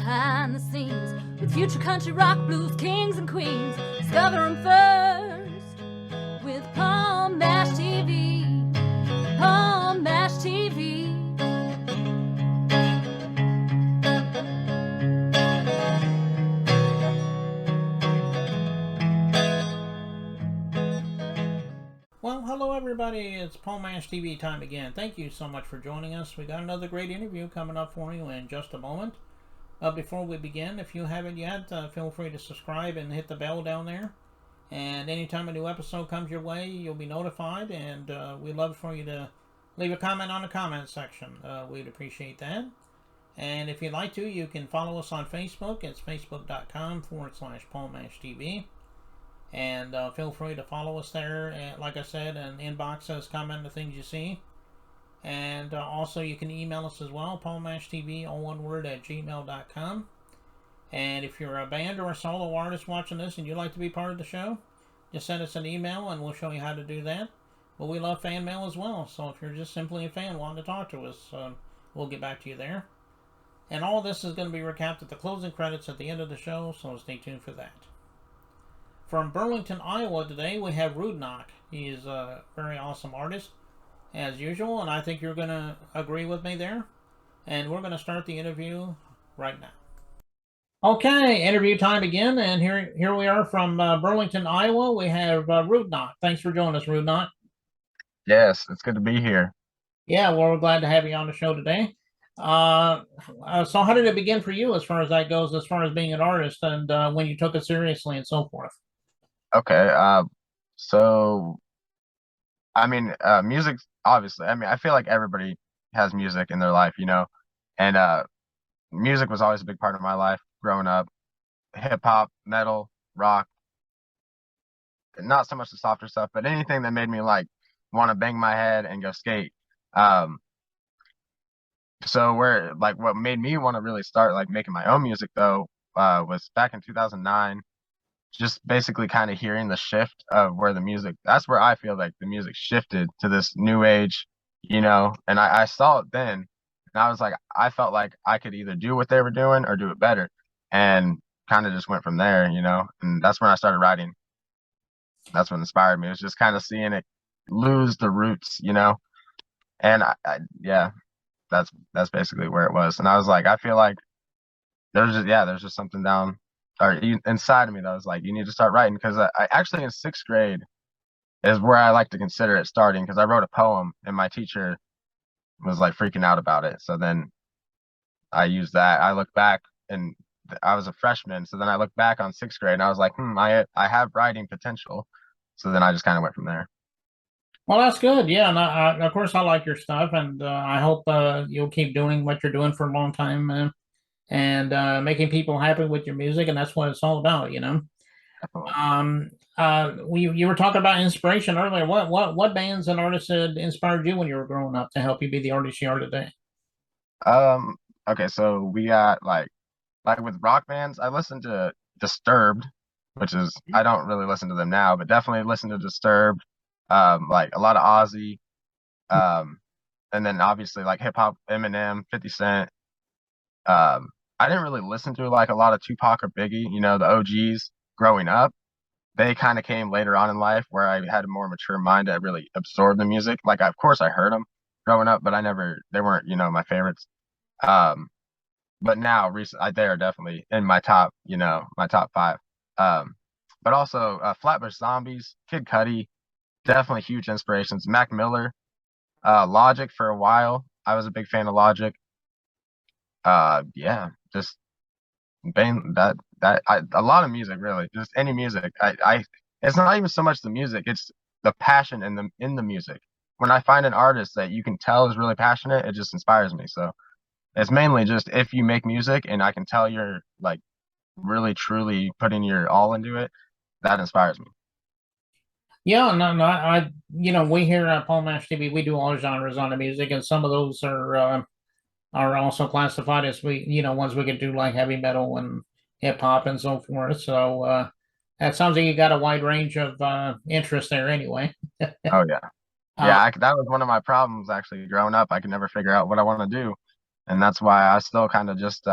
behind the scenes with future country rock blues kings and queens. Discover them first with Paul Mash TV. Paul Mash TV. Well, hello everybody. It's Paul Mash TV time again. Thank you so much for joining us. We got another great interview coming up for you in just a moment. Before we begin, if you haven't yet, feel free to subscribe and hit the bell down there. And anytime a new episode comes your way, you'll be notified. And we'd love for you to leave a comment on the comment section. We'd appreciate that. And if you'd like to, you can follow us on Facebook. It's facebook.com/PaulMashTV. And feel free to follow us there. And like I said, and inbox us, comment the things you see. And also you can email us as well, paulmashtv, all one word, @gmail.com. And if you're a band or a solo artist watching this and you'd like to be part of the show, just send us an email and we'll show you how to do that. But we love fan mail as well, so if you're just simply a fan wanting to talk to us, we'll get back to you there. And all of this is going to be recapped at the closing credits at the end of the show, so stay tuned for that. From Burlington, Iowa today, we have Ruodnoc. He is a very awesome artist, as usual, and I think you're going to agree with me there. And we're going to start the interview right now. Okay, interview time again, and here we are from Burlington, Iowa. We have Ruodnoc. Thanks for joining us, Ruodnoc. Yes, it's good to be here. Yeah, well, we're glad to have you on the show today. So how did it begin for you as far as that goes, as far as being an artist and when you took it seriously and so forth? Okay, so music, obviously. I feel like everybody has music in their life, and music was always a big part of my life growing up. Hip hop, metal, rock, not so much the softer stuff, but anything that made me like want to bang my head and go skate. So what made me want to really start like making my own music though, was back in 2009. Just basically kind of hearing the shift of where that's where I feel like the music shifted to this new age, and I saw it then, and I was like, I felt like I could either do what they were doing or do it better, and kind of just went from there, and that's when I started writing. That's what inspired me. It was just kind of seeing it lose the roots, and yeah, that's basically where it was. And I was like, I feel like there's just something down or inside of me that was like, you need to start writing, because I actually in sixth grade is where I like to consider it starting, because I wrote a poem and my teacher was like freaking out about it. So then I used that. I look back and I was a freshman, so then I look back on sixth grade and I was like, I have writing potential. So then I just kind of went from there. Well, that's good. Yeah, and of course I like your stuff, and I hope you'll keep doing what you're doing for a long time. And making people happy with your music, and that's what it's all about, Definitely. You were talking about inspiration earlier. What bands and artists had inspired you when you were growing up to help you be the artist you are today? Okay, so we got like with rock bands, I listened to Disturbed, which is, I don't really listen to them now, but definitely listen to Disturbed. Like a lot of Ozzy, and then obviously like hip hop, Eminem, 50 Cent. I didn't really listen to like a lot of Tupac or Biggie, the OGs growing up. They kind of came later on in life where I had a more mature mind to really absorb the music. Like, of course I heard them growing up, but they weren't, my favorites. But now they are definitely in my top, my top five. But also Flatbush Zombies, Kid Cudi, definitely huge inspirations. Mac Miller, Logic for a while. I was a big fan of Logic. Yeah, just a lot of music, really, just any music. It's not even so much the music, it's the passion in the music. When I find an artist that you can tell is really passionate, it just inspires me. So it's mainly just if you make music and I can tell you're like really truly putting your all into it, that inspires me. Yeah, no, we here at Paul Mash TV, we do all genres on the music, and some of those are also classified as ones we could do, like heavy metal and hip hop and so forth. So that sounds like you got a wide range of interest there anyway. Oh yeah. Yeah, that was one of my problems actually growing up. I could never figure out what I want to do, and that's why I still kind of just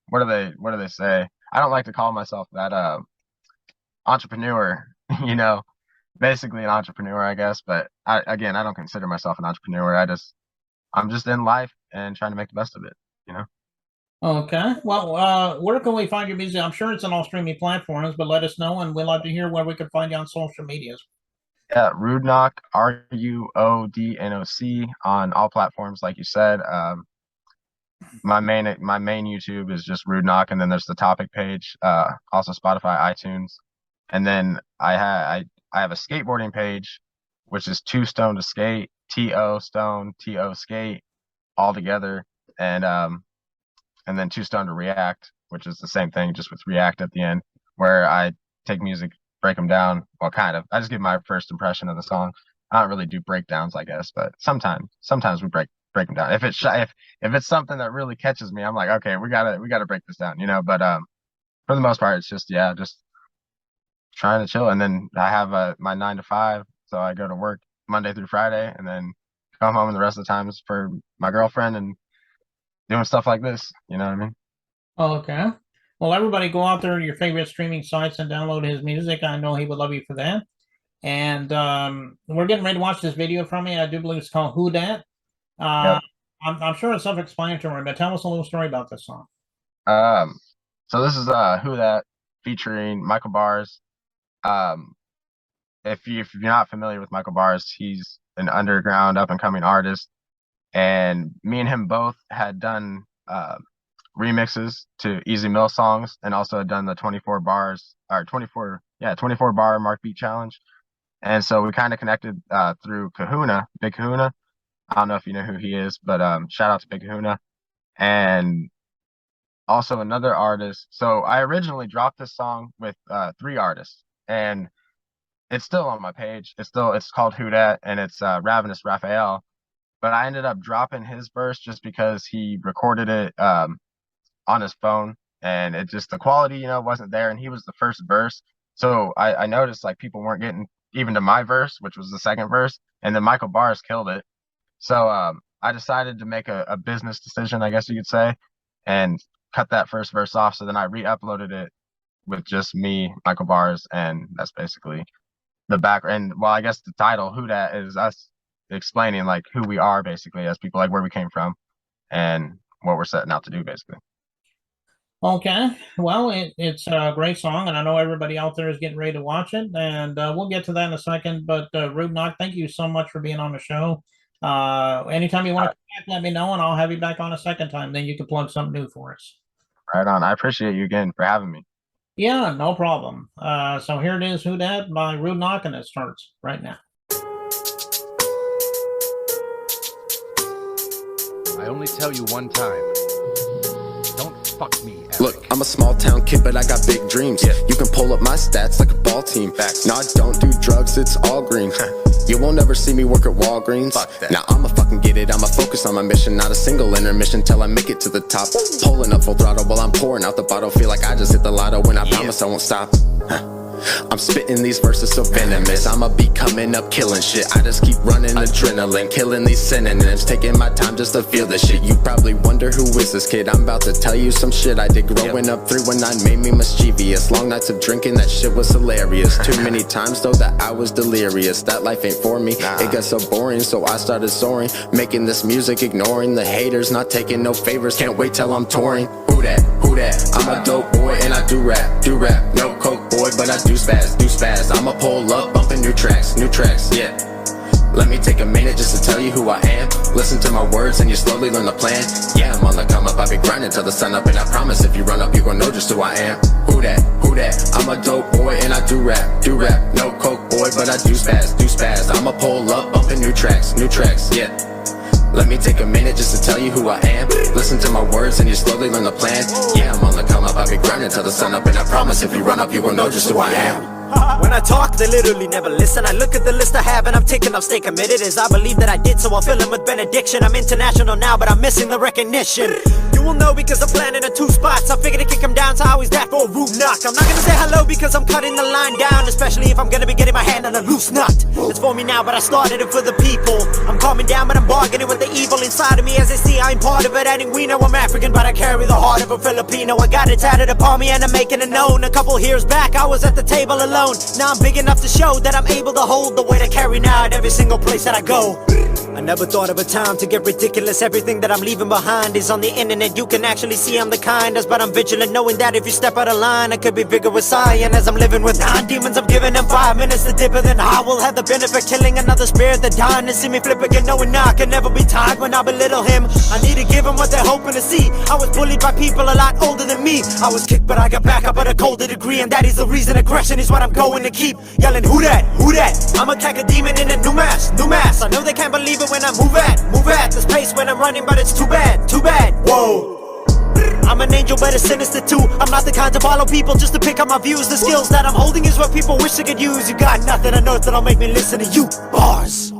what do they say? I don't like to call myself that entrepreneur, you know, basically an entrepreneur, I guess. But I don't consider myself an entrepreneur. I'm just in life and trying to make the best of it, you know. Okay. Well, where can we find your music? I'm sure it's on all streaming platforms, but let us know, and we'd love to hear where we can find you on social medias. Yeah, Ruodnoc, Ruodnoc on all platforms, like you said. My main YouTube is just Ruodnoc, and then there's the topic page, also Spotify, iTunes, and then I have a skateboarding page, which is Two Stone to Skate, TO Stone, TO Skate, all together, and then Two Stone to React, which is the same thing, just with React at the end, where I take music, break them down. Well, kind of. I just give my first impression of the song. I don't really do breakdowns, I guess, but sometimes we break them down. If it's something that really catches me, I'm like, okay, we gotta break this down, you know. But for the most part, it's just just trying to chill. And then I have my 9 to 5, so I go to work Monday through Friday, and then come home, and the rest of the time is for my girlfriend and doing stuff like this. You know what I mean? Okay. Well, everybody go out there to your favorite streaming sites and download his music. I know he would love you for that. And we're getting ready to watch this video from you. I do believe it's called Who Dat. Yep. I'm sure it's self-explanatory, but tell us a little story about this song. So this is Who Dat featuring Michael Bars. If you're not familiar with Michael Bars, he's an underground up and coming artist, and me and him both had done remixes to Easy Mill songs, and also had done the 24 bar Mark Beat challenge. And so we kind of connected through Kahuna, Big Kahuna. I don't know if you know who he is, but shout out to Big Kahuna. And also another artist. So I originally dropped this song with 3 artists, and it's still on my page. It's called Who Dat, and it's Ravenous Raphael. But I ended up dropping his verse just because he recorded it on his phone, and it just, the quality, you know, wasn't there, and he was the first verse. So I noticed like people weren't getting even to my verse, which was the second verse, and then Michael Bars killed it. So I decided to make a business decision, I guess you could say, and cut that first verse off. So then I re-uploaded it with just me, Michael Bars, and that's basically the background. Well, I guess the title Who Dat is us explaining like who we are basically as people, like where we came from and what we're setting out to do basically. Okay, well, it's a great song, and I know everybody out there is getting ready to watch it, and we'll get to that in a second. But Ruodnoc, thank you so much for being on the show. Anytime you want to come back, let me know, and I'll have you back on a second time. Then you can plug something new for us. Right on. I appreciate you again for having me. Yeah, no problem. So here it is, Who Dat by Ruodnoc, and it starts right now. I only tell you one time. Don't fuck me. Alec. Look, I'm a small town kid, but I got big dreams. Yeah. You can pull up my stats like a ball team. Facts. No, I don't do drugs, it's all green. You won't ever see me work at Walgreens. Now I'ma fucking get it, I'ma focus on my mission. Not a single intermission till I make it to the top. Pulling up full throttle while I'm pouring out the bottle. Feel like I just hit the lotto when I promise I won't stop. I'm spitting these verses so venomous. I'ma be coming up killing shit. I just keep running adrenaline, killing these synonyms, taking my time just to feel this shit. You probably wonder who is this kid. I'm about to tell you some shit I did growing up. 319 made me mischievous. Long nights of drinking, that shit was hilarious. Too many times though that I was delirious. That life ain't for me, it got so boring, so I started soaring. Making this music, ignoring the haters, not taking no favors. Can't wait till I'm touring. Who dat? Who dat? I'm a dope boy and I do rap. No coke boy, but I do spaz. I'ma pull up, bumping new tracks, yeah. Let me take a minute just to tell you who I am. Listen to my words and you slowly learn the plan. Yeah, I'm on the come up, I be grinding till the sun up. And I promise if you run up, you gon' know just who I am. Who dat? Who dat? I'm a dope boy and I do rap. No coke boy, but I do spaz. I'ma pull up, bumping new tracks, yeah. Let me take a minute just to tell you who I am. Listen to my words and you slowly learn the plan. Yeah, I'm on the come up, I be grinding till the sun up. And I promise if you run up, you gon' know just who I am. When I talk, they literally never listen. I look at the list I have and I'm taking, I'll stay committed as I believe that I did, so I'll fill in with benediction. I'm international now, but I'm missing the recognition. You will know because I'm planning on 2 spots. I figured to kick him down, so I always that for a Ruodnoc. I'm not gonna say hello because I'm cutting the line down, especially if I'm gonna be getting my hand on a loose nut. It's for me now, but I started it for the people. I'm calming down, but I'm bargaining with the evil inside of me. As they see, I'm part of it. I think we know I'm African, but I carry the heart of a Filipino. I got it tatted upon me and I'm making it known. A couple years back, I was at the table alone. Now I'm big enough to show that I'm able to hold the weight I carry now at every single place that I go. I never thought of a time to get ridiculous. Everything that I'm leaving behind is on the internet. You can actually see I'm the kindest, but I'm vigilant, knowing that if you step out of line, I could be vigorous. And as I'm living with 9 demons, I'm giving them 5 minutes to dip it. Then I will have the benefit killing another spirit that dying to see me flip again, knowing I can never be tired when I belittle him. I need to give them what they're hoping to see. I was bullied by people a lot older than me. I was kicked, but I got back up at a colder degree, and that is the reason aggression is what I'm going to keep yelling. Who that? Who that? I'm a cack a demon in a new mask, new mask. I know they can't believe it when I move at this pace when I'm running, but it's too bad, too bad. Whoa. I'm an angel, but a sinister too. I'm not the kind to follow people just to pick up my views. The skills that I'm holding is what people wish they could use. You got nothing on earth that'll make me listen to you. Bars.